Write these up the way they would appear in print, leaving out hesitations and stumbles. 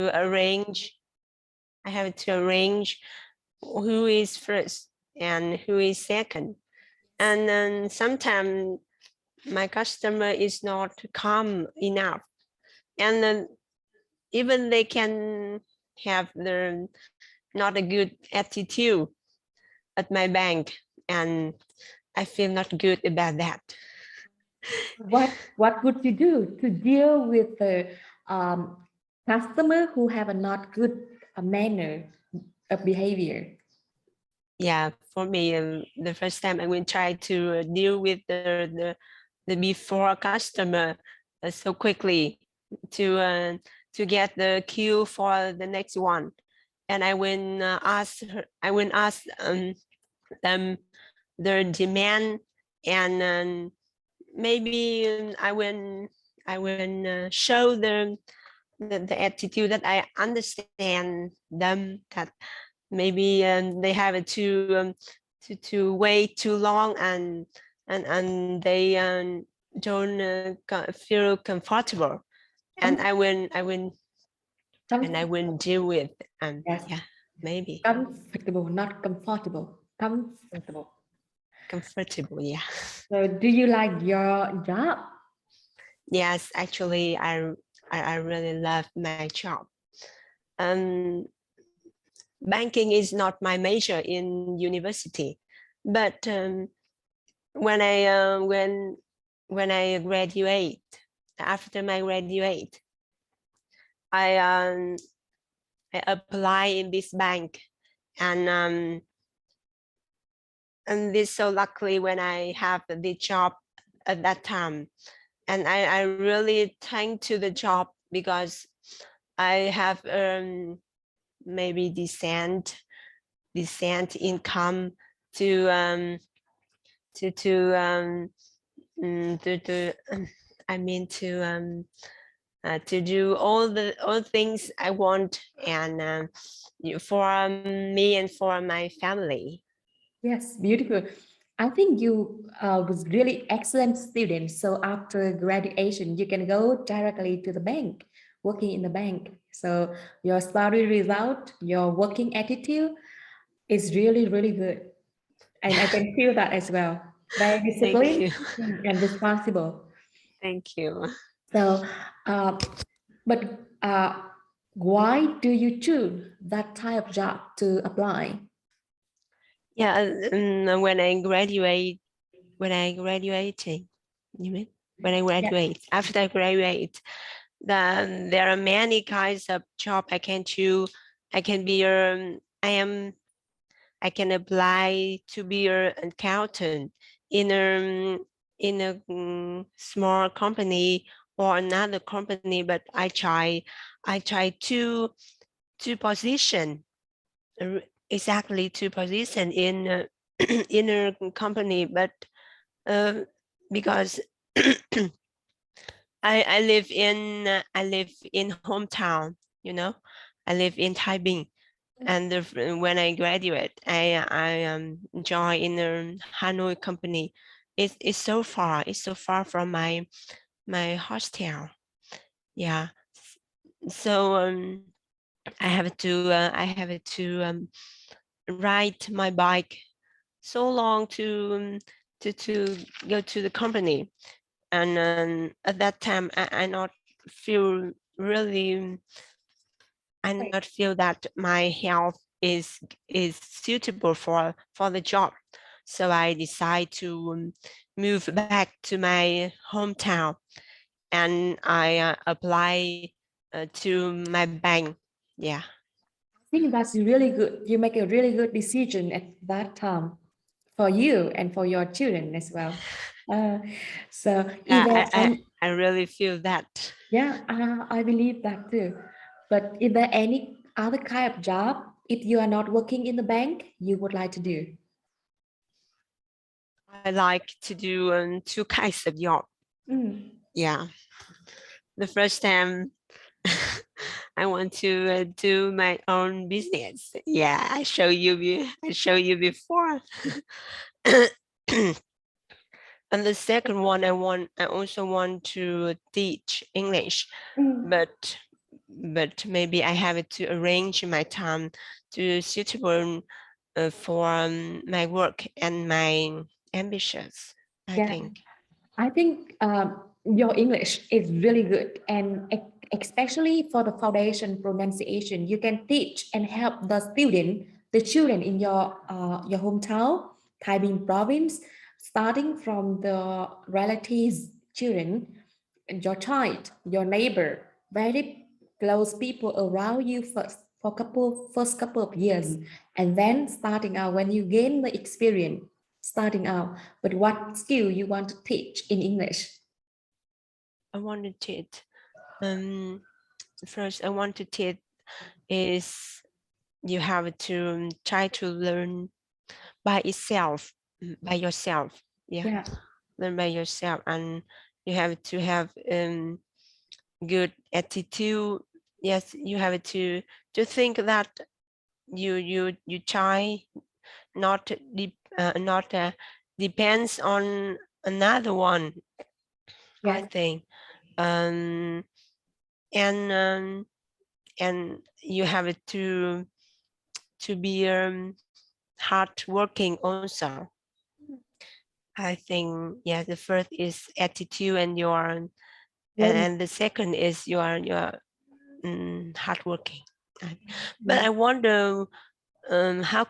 arrange. I have to arrange who is first and who is second. And then sometimes my customer is not calm enough, and then even they can have their not a good attitude at my bank, and I feel not good about that. What would you do to deal with the customer who have a not good manner of behavior? Yeah, for me, the first time I will try to deal with the before customer so quickly to get the queue for the next one, and I will ask them their demand, and maybe I will show them the attitude that I understand them, that maybe they have to wait too long, and they don't feel comfortable, and I will deal with Yes. yeah, maybe comfortable, not comfortable. Comfortable. yeah. So do you like your job? Yes, actually I really love my job. Banking is not my major in university, but when I graduate, after my graduate, I apply in this bank, and this so luckily when I have the job at that time, and I really thank to the job, because I have maybe decent income to I mean to do all things I want, and for me and for my family. Yes, beautiful. I think you was really excellent student. So after graduation, you can go directly to the bank, working in the bank. So your study result, your working attitude is really, really good. And I can feel that as well. Very Thank you. disciplined and responsible. Thank you. So, but why do you choose that type of job to apply? Yeah, when I graduating, you mean when I graduate? Yeah. After I graduate, then there are many kinds of job I can choose. I can be I can apply to be an accountant in a small company or another company, but I try two position, exactly two position in in a company, but because I live in hometown, you know, I live in Thái Bình, and when I graduate, I join in a Hanoi company. It's so far. It's so far from my hostel. Yeah. So I have to ride my bike so long to go to the company, and at that time I not feel really. I not feel that my health is suitable for the job, so I decide to move back to my hometown, and I apply to my bank. Yeah. I think that's really good. You make a really good decision at that time for you and for your children as well. Uh, so is there I really feel that. Yeah, I believe that too. But is there any other kind of job, if you are not working in the bank, you would like to do? I like to do two kinds of job. Yeah. The first time I want to do my own business. Yeah, I show you before. And the second one, I also want to teach English, but but maybe I have to arrange my time to suitable for my work and my ambitions, I Yeah. think. I think your English is really good, and especially for the foundation pronunciation, you can teach and help the children in your hometown, Thái Bình province, starting from the relatives, children, and your child, your neighbor, very close people around you first for first couple of years, and then starting out when you gain the experience, starting out, but what skill you want to teach in English? I want to teach. First, I want to teach is you have to try to learn by itself, by yourself. Yeah, Yeah, learn by yourself, and you have to have good attitude. Yes, you have to think that you try not depends on another one. yeah, I think, um, and you have to be hard working also. I think, yeah, the first is attitude and your learning. and the second is your hardworking. But Yeah. I wonder how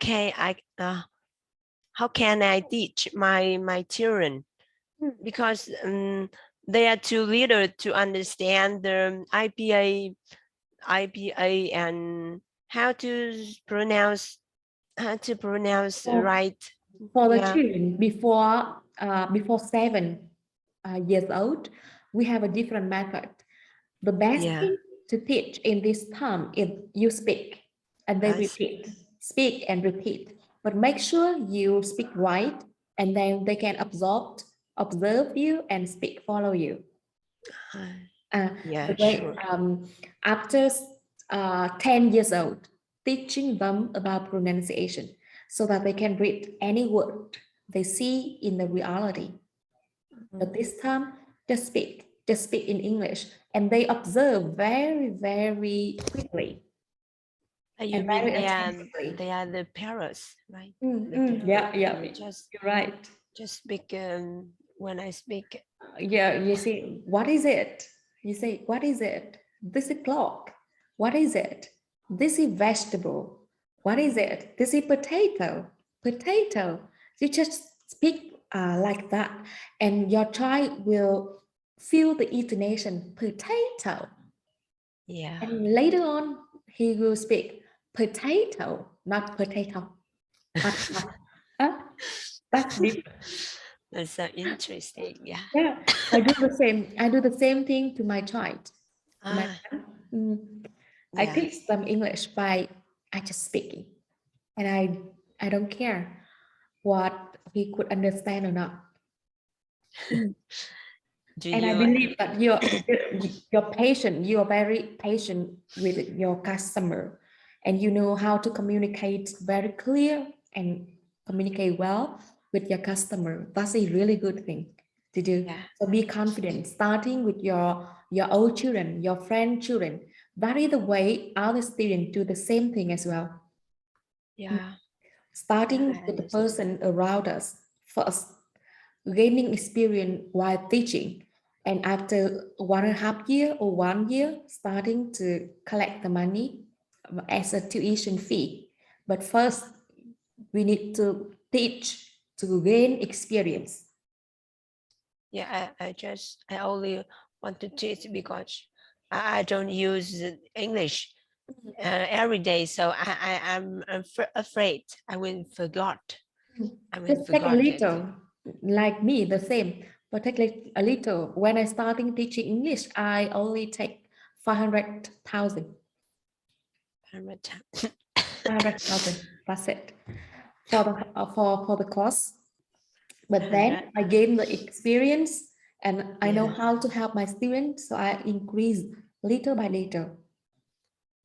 can I teach my children, Hmm. because they are too little to understand the IPA and how to pronounce For, right. for the Yeah, children before 7 years old, we have a different method. The best yeah, thing to teach in this time is you speak and they I see. repeat, speak and repeat. But make sure you speak right, and then they can observe you and speak, follow you. Uh, Uh, yeah, but when, sure. after 10 years old, teaching them about pronunciation so that they can read any word they see in the reality. But this time, just speak in English, and they observe very, very quickly You and mean very attentively. they are the parrots, right? Mm, The mm, parrot. yeah, yeah, you're right. Just speak when I speak. Yeah, you see, what is it? You say, what is it? This is clock. What is it? This is vegetable. What is it? This is potato. Potato. You just speak like that, and your child will feel the intonation potato. Yeah, And later on, he will speak potato, not potato. Not, huh? That's different. that's so interesting. Yeah. Yeah, I do the same. I do the same thing to my child, to my Ah, son. I yeah. teach them English by I just speaking, and I don't care what he could understand or not. Mm. Do And I you? believe that you're patient. You are very patient with your customer, and you know how to communicate very clear and communicate well with your customer. That's a really good thing to do. Yeah, So be confident, starting with your own children, your friend children. That is the way other students do the same thing as well. yeah, yeah. Starting I with the understand. person around us first, gaining experience while teaching, and after 1.5 year or 1 year, starting to collect the money as a tuition fee. But first, we need to teach to gain experience. Yeah, I only want to teach because I don't use English every day, so I'm afraid I will forgot. I will Just take a forgot it. little, like me, the same. But take a little. When I starting teaching English, I only take 500,000. 500,000. That's it for the for the course. But then 100. I gain the experience, and I know Yeah, how to help my students, so I increase little by little.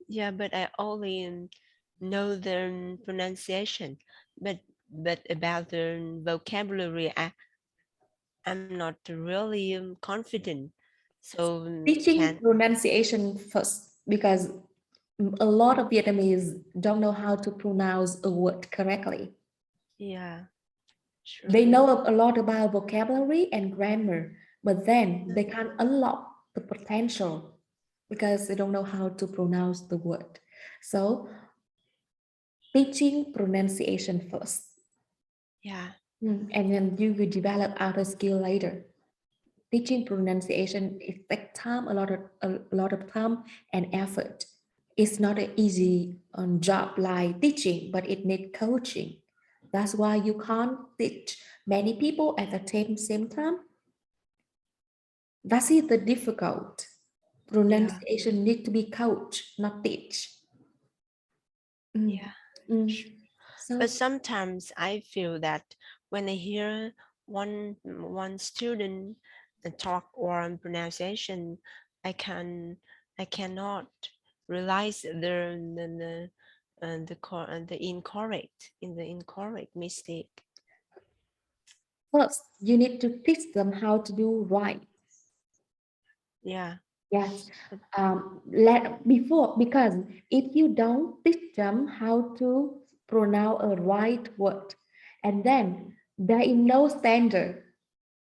yeah, but I only know the pronunciation, but about the vocabulary, I'm not really confident. So Teaching can pronunciation first. because a lot of Vietnamese don't know how to pronounce a word correctly. Yeah, sure. They know a lot about vocabulary and grammar, but then they can't unlock the potential because they don't know how to pronounce the word. So teaching pronunciation first. Yeah. And then you will develop other skill later. Teaching pronunciation, it takes time, a lot of time and effort. It's not an easy job like teaching, but it needs coaching. That's why you can't teach many people at the same time. That is the difficult. Pronunciation need to be coached, not teach. Yeah. Sure. So, But sometimes I feel that when I hear one student talk or pronunciation, I cannot realize the incorrect mistake. first, you need to teach them how to do right. Yeah. Yes. Because if you don't teach them how to pronounce a right word, and then there is no standard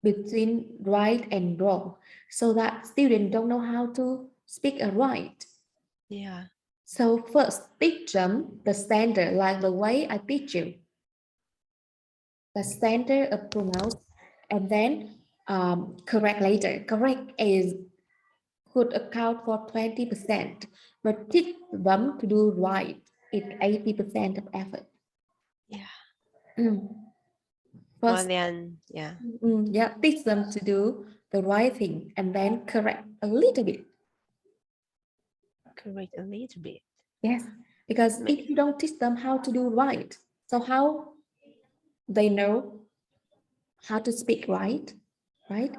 between right and wrong, so that students don't know how to speak a right. Yeah. So first, teach them the standard, like the way I teach you, the standard of pronounce, and then correct later. Correct is could account for 20%, but teach them to do right is 80% of effort. Yeah. Mm. More First, than, yeah. yeah, teach them to do the right thing and then correct a little bit. Correct a little bit. Yes, because if you don't teach them how to do right, so how they know how to speak right, right?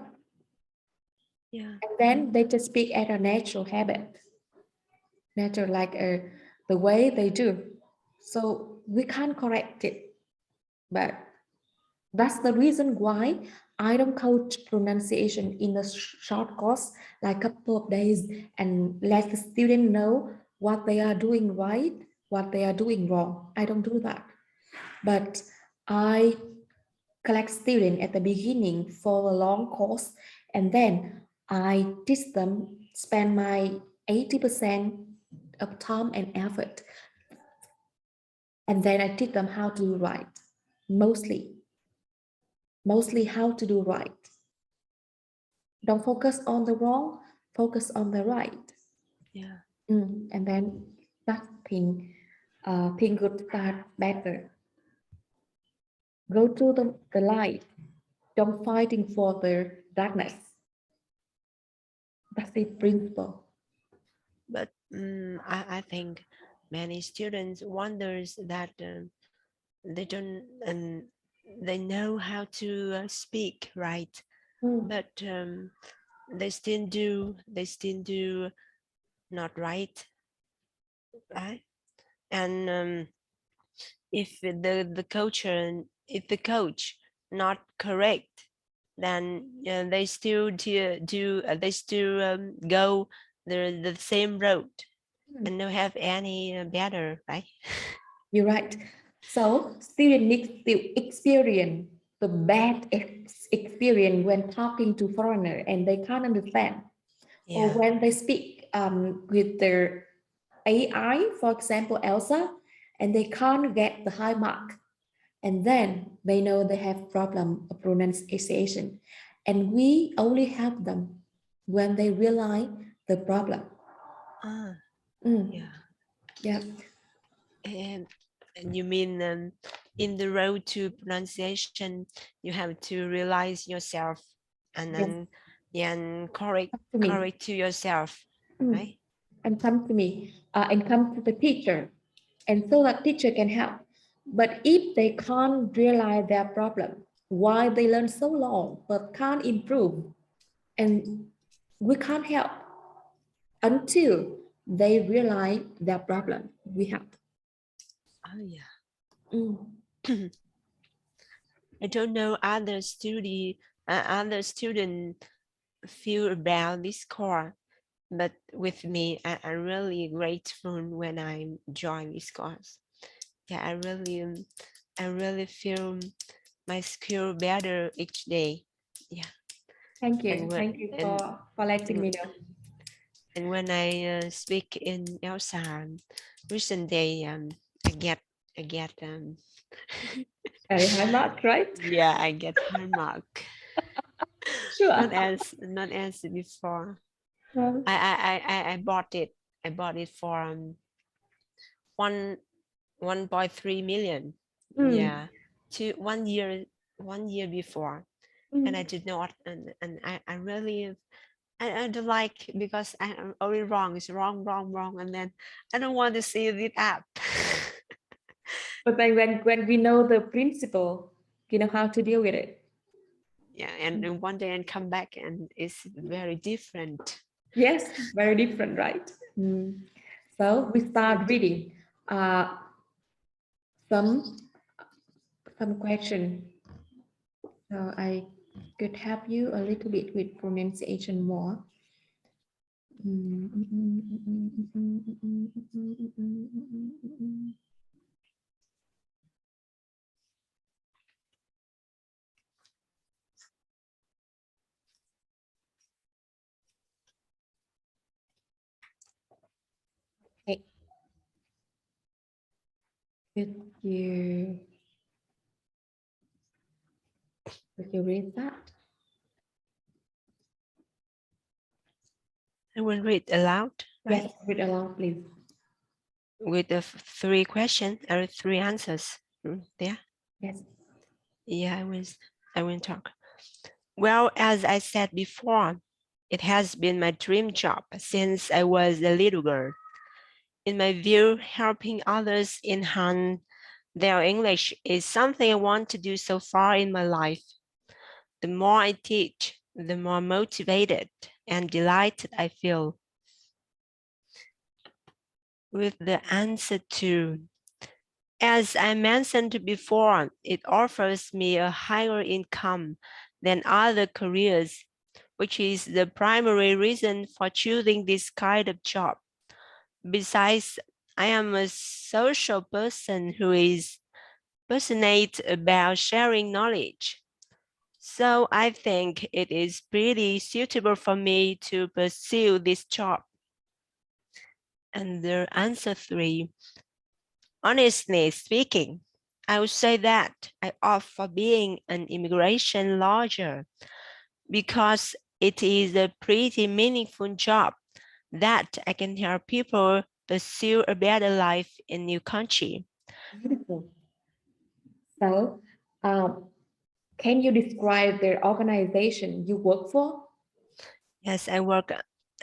Yeah. And then they just speak at a natural habit, natural like the way they do. So we can't correct it, but that's the reason why I don't coach pronunciation in a short course, like a couple of days, and let the student know what they are doing right, what they are doing wrong. I don't do that. But I collect students at the beginning for a long course, and then I teach them, spend my 80% of time and effort, and then I teach them how to do right, mostly how to do right. Don't focus on the wrong, focus on the right. Yeah. And then that thing would start better. Go to the light. Don't fighting for the darkness. That's the principle. But I think many students wonders that they don't they know how to speak right, but they still do not right, right? And if the coach not correct, then they still they still go the same road and don't have any better, right? You're right. So student needs to experience the bad experience when talking to foreigner and they can't understand, or Yeah. when they speak with their AI, for example, ELSA, and they can't get the high mark. And then they know they have problem of pronunciation. And we only help them when they realize the problem. Yeah. Yeah. And you mean in the road to pronunciation, you have to realize yourself and Yes. then and correct To me. to yourself, right? And come to me and come to the teacher, and so that teacher can help. But if they can't realize their problem, why they learn so long but can't improve, and we can't help until they realize their problem, we help. Oh yeah. Mm. I don't know other student feel about this course, but with me, I'm really grateful when I join this course. Yeah, I really feel my skill better each day. Yeah, Thank you. and when Thank you for letting me know. and when I speak in ELSA recently, I get Very high mark, right? yeah, I get high mark. Sure. Not as before. Well, I bought it. I bought it for 1.3 million. mm, Yeah, to 1 year before, and I mm. did not, and I really I don't like, because I am always wrong. It's wrong, wrong, wrong, and then I don't want to see this app. But then when we know the principle, you know how to deal with it. Yeah, and then one day and come back and it's very different. Yes, very different, right? Mm. So we start reading uh, some some question. So I could help you a little bit with pronunciation more. Okay. Could you read that? I will read aloud, right? Yes, read aloud, please. With the 3 questions or 3 answers. Yeah. Yes. Yeah, I will talk. Well, as I said before, it has been my dream job since I was a little girl. In my view, helping others enhance their English is something I want to do so far in my life. The more I teach, the more motivated and delighted I feel. With the answer to, as I mentioned before, it offers me a higher income than other careers, which is the primary reason for choosing this kind of job. Besides, I am a social person who is passionate about sharing knowledge. So I think it is pretty suitable for me to pursue this job. And the answer 3, honestly speaking, I would say that I opt for being an immigration lawyer because it is a pretty meaningful job that I can help people pursue a better life in new country. Beautiful. So, can you describe the organization you work for? Yes, I work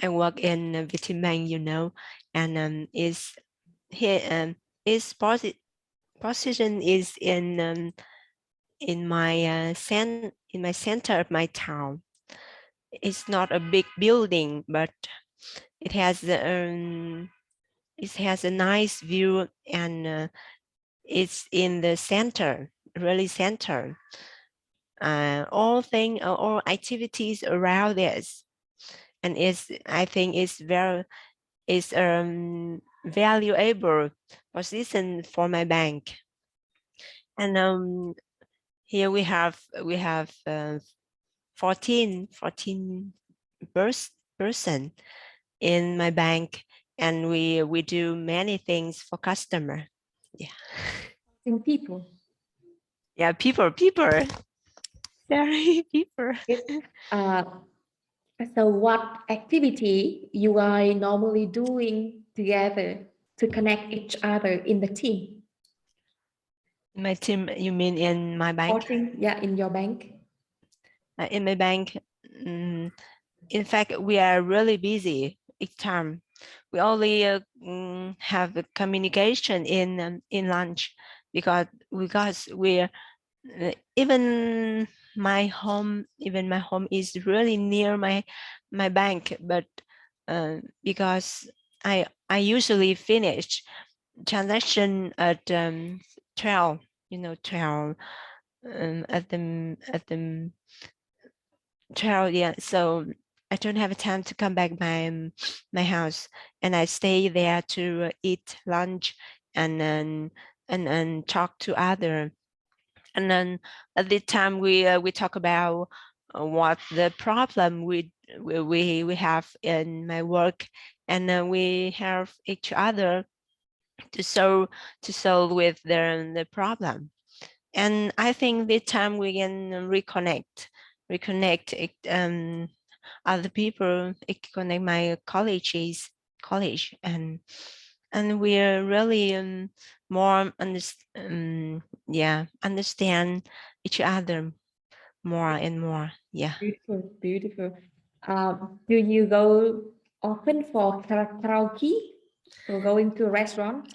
in Vietinbank, you know, and is here is position is in my in my center of my town. It's not a big building, but it has a nice view, and it's in the center, really center. All activities around this, and I think it's valuable position for my bank. And here we have 14 person in my bank, and we do many things for customer. Yeah. In people. Yeah, people very people. Uh, so what activity you are normally doing together to connect each other in the team? My team, you mean in my bank? Working, yeah, in your bank. In my bank, in fact, we are really busy each time. We only have a communication in lunch, because we're even my home is really near my bank, but because I usually finish transaction at 12, 12 at the 12, yeah. So I don't have time to come back my house, and I stay there to eat lunch and talk to other. And then at the time we talk about what the problem we have in my work, and we help each other to solve with the problem. And I think this time we can reconnect other people, connect my college, and we're really more understand each other more and more. Yeah. Beautiful, beautiful. Do you go often for karaoke or going to a restaurant?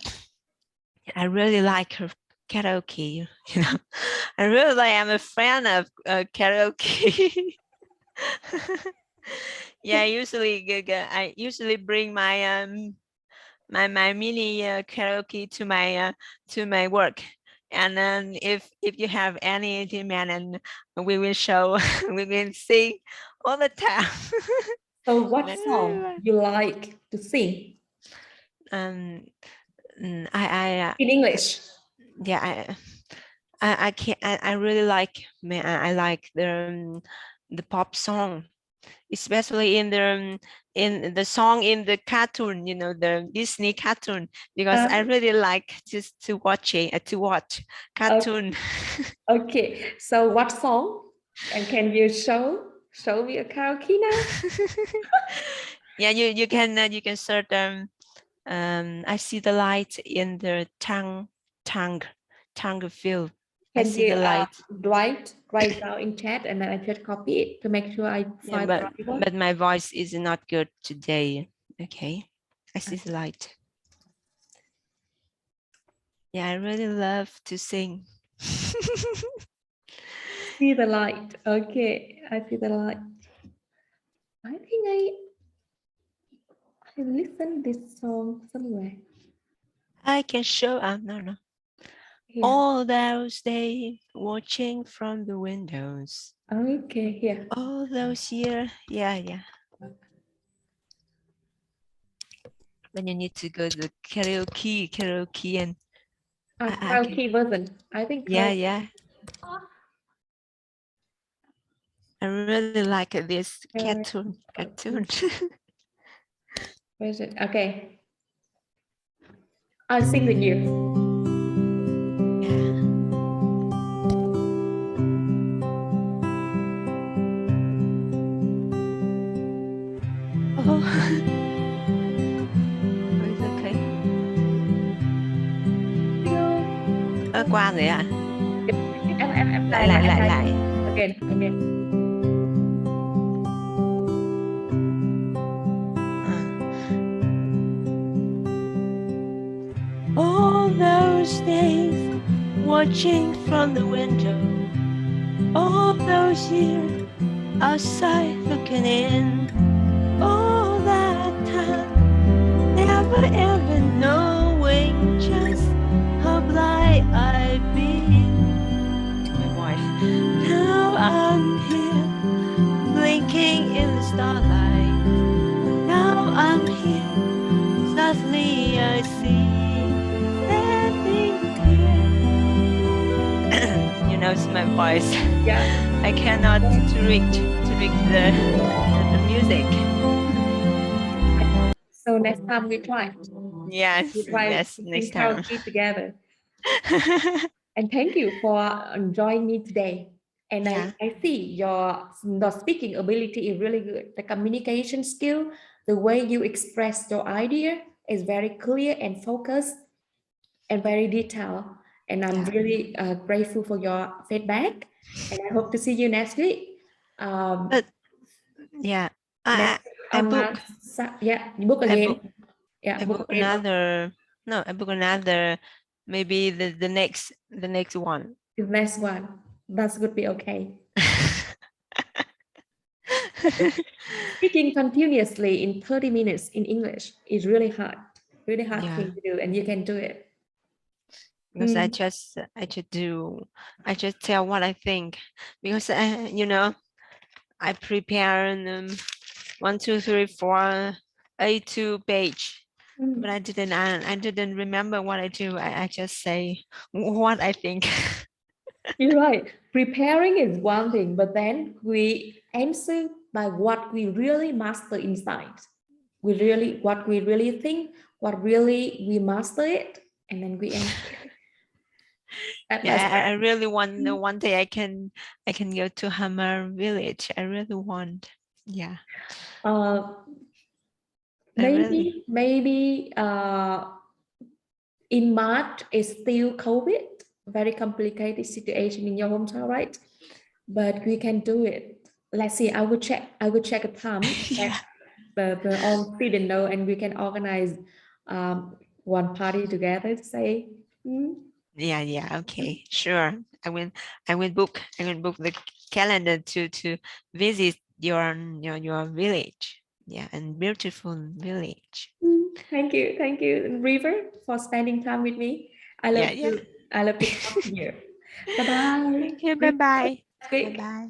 I really like her karaoke. You know, I am a fan of karaoke. Yeah, I usually bring my my mini karaoke to my work, and then if you have any demand, and we will show we will sing all the time. So what song you like to sing I in English? yeah, I can't. I really like. I like the pop song, especially in the song in the cartoon. You know, the Disney cartoon, because I really like just to watch cartoon. Okay. So what song? And can you show me a karaoke now? Yeah, you can search I see the light in the tongue field. I Can see the you light. write down in chat, and then I just copy it to make sure I Yeah, find the right one? but my voice is not good today. Okay, I see the light. Yeah, I really love to sing. See the light. Okay, I see the light. I think I listened this song somewhere. I can show. No. Yeah. All those days watching from the windows. Okay, here. All those years. Yeah. Then you need to go to the karaoke and Karaoke version. I think. yeah. I really like this cartoon. Version. Okay. I'll sing with you. Oh. It's okay. Qua rồi à? Em lại. Again. All those days watching from the window, all those years outside looking in, all that time never ever knowing just how blind I've been. My wife. Now I'm here blinking in the starlight. Now I'm here, suddenly I see. You know, it's my voice. Yeah. I cannot to reach the music. So next time we try. Yes, next time. Together. And thank you for joining me today. And Yeah. I see your speaking ability is really good. The communication skill, the way you express your idea is very clear and focused and very detailed. And I'm really grateful for your feedback. And I hope to see you next week. But yeah, I book. You book again. I book another. No, I book another. Maybe the next one. The next one. That would be okay. Speaking continuously in 30 minutes in English is really hard thing to do, and you can do it. Because I just tell what I think, because you know, I prepare 1, 2, 3, 4 A2 page. Mm. But I didn't remember what I do. I just say what I think. You're right. Preparing is one thing, but then we answer by what we really master inside. What we really think, what really we master it, and then we answer. Yeah, I really want one day I can go to Hammer village. I really want. Yeah. Maybe in March is still COVID, very complicated situation in your hometown, right? But we can do it. Let's see. I will check a time. Yeah. The all students know, and we can organize one party together to say. Yeah. Okay, sure. I will book the calendar to visit your village. Yeah, and beautiful village. Thank you, River, for spending time with me. I love to talk to you. Bye bye. Okay, bye bye. Great. Bye bye.